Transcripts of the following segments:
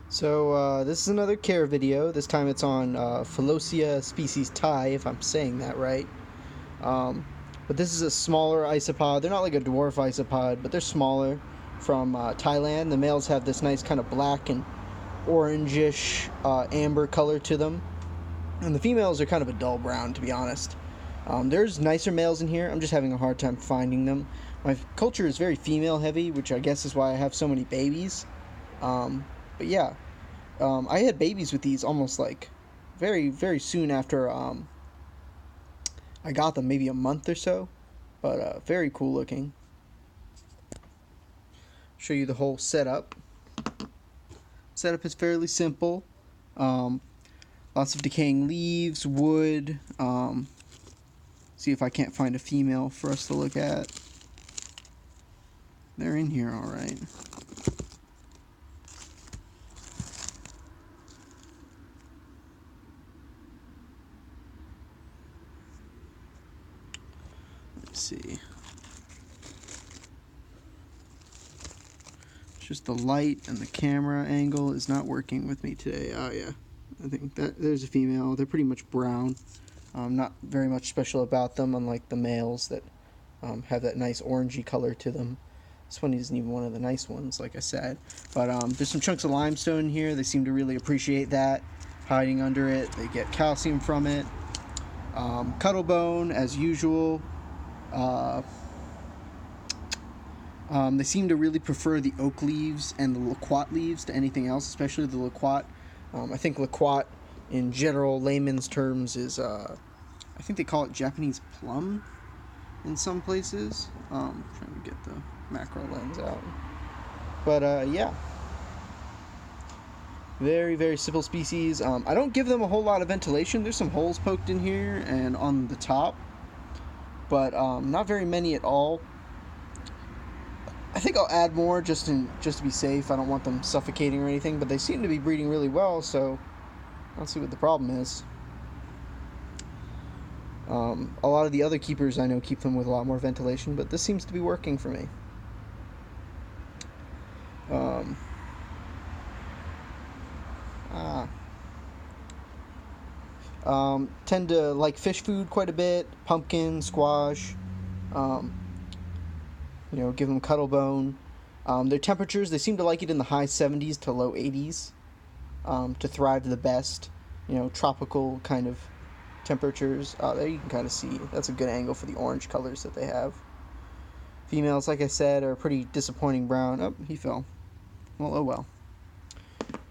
This is another care video. This time it's on Philoscia species Thai, if I'm saying that right. But this is a smaller isopod. They're not like a dwarf isopod, but they're smaller, from Thailand. The males have this nice kind of black and orangish amber color to them. And the females are kind of a dull brown, to be honest. There's nicer males in here. I'm just having a hard time finding them. My culture is very female heavy, which I guess is why I have so many babies. But yeah, I had babies with these almost like very, very soon after I got them, maybe a month or so. But very cool looking. Show you the whole setup. Setup is fairly simple. Lots of decaying leaves, wood. See if I can't find a female for us to look at. They're in here all right. Let's see. It's just the light and the camera angle is not working with me today. Oh yeah, I think that there's a female. They're pretty much brown. Not very much special about them, unlike the males that have that nice orangey color to them. This one isn't even one of the nice ones, like I said. But there's some chunks of limestone here. They seem to really appreciate that, hiding under it. They get calcium from it. Cuttlebone, as usual. They seem to really prefer the oak leaves and the loquat leaves to anything else, especially the loquat. I think loquat, in general layman's terms, is I think they call it Japanese plum in some places. Trying to get the macro lens out. But yeah, very, very simple species. I don't give them a whole lot of ventilation. There's some holes poked in here and on the top, but not very many at all. I think I'll add more just to be safe. I don't want them suffocating or anything, but they seem to be breeding really well, so let's see what the problem is. A lot of the other keepers I know keep them with a lot more ventilation, but this seems to be working for me. Tend to like fish food quite a bit, pumpkin, squash. Give them cuttlebone. Their temperatures, they seem to like it in the high 70s to low 80s to thrive the best. Tropical kind of temperatures. There you can kind of see. That's a good angle for the orange colors that they have. Females, like I said, are pretty disappointing brown. Oh, he fell. Well, oh well.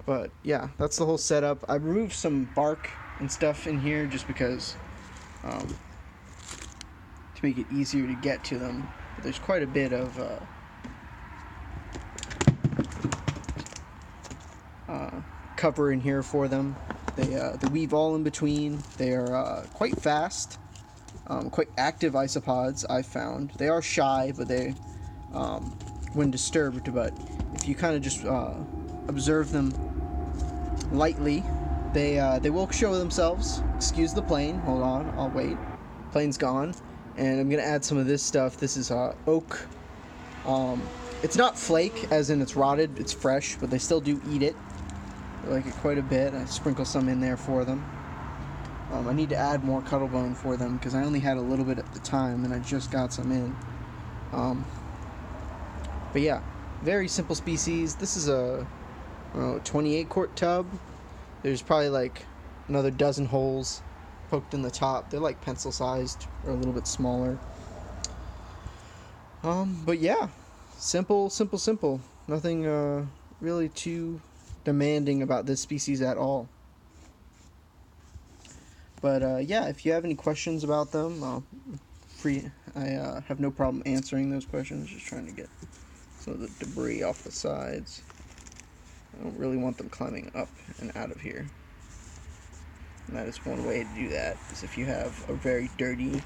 But yeah, that's the whole setup. I removed some bark and stuff in here just because to make it easier to get to them. But there's quite a bit of cover in here for them. They weave all in between. They are quite fast, quite active isopods, I've found. They are shy, but they, when disturbed, but if you kind of just observe them lightly, they will show themselves. Excuse the plane. Hold on, I'll wait. Plane's gone. And I'm going to add some of this stuff. This is oak. It's not flake, as in it's rotted. It's fresh, but they still do eat it. They like it quite a bit. I sprinkle some in there for them. I need to add more cuttlebone for them because I only had a little bit at the time, and I just got some in. But yeah, very simple species. This is a 28 quart tub. There's probably like another dozen holes poked in the top. They're like pencil sized or a little bit smaller. But yeah, simple. Nothing really too demanding about this species at all. But yeah, if you have any questions about them, I have no problem answering those questions. Just trying to get some of the debris off the sides. I don't really want them climbing up and out of here. And that is one way to do that, is if you have a very dirty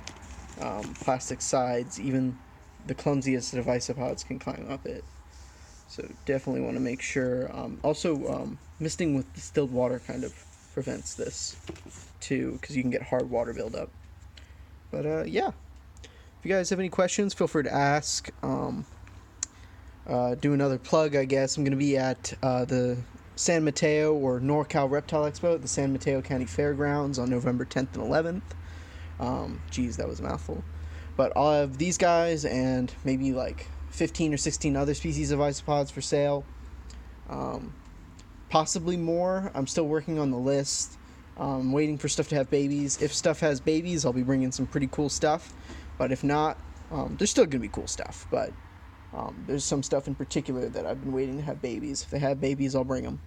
plastic sides, even the clumsiest of isopods can climb up it. So definitely want to make sure. Also, misting with distilled water kind of prevents this too, because you can get hard water buildup. But yeah, if you guys have any questions, feel free to ask. Do another plug, I guess. I'm going to be at the San Mateo or NorCal Reptile Expo at the San Mateo County Fairgrounds on November 10th and 11th. Geez, that was a mouthful. But I'll have these guys and maybe like 15 or 16 other species of isopods for sale. Possibly more. I'm still working on the list. Waiting for stuff to have babies. If stuff has babies, I'll be bringing some pretty cool stuff. But if not, there's still going to be cool stuff. But there's some stuff in particular that I've been waiting to have babies. If they have babies, I'll bring them.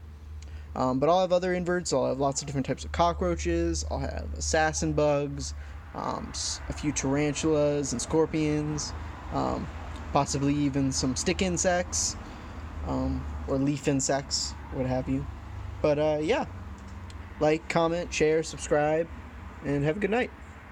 But I'll have other inverts. I'll have lots of different types of cockroaches. I'll have assassin bugs, a few tarantulas and scorpions, possibly even some stick insects, or leaf insects, what have you. But yeah, like, comment, share, subscribe, and have a good night.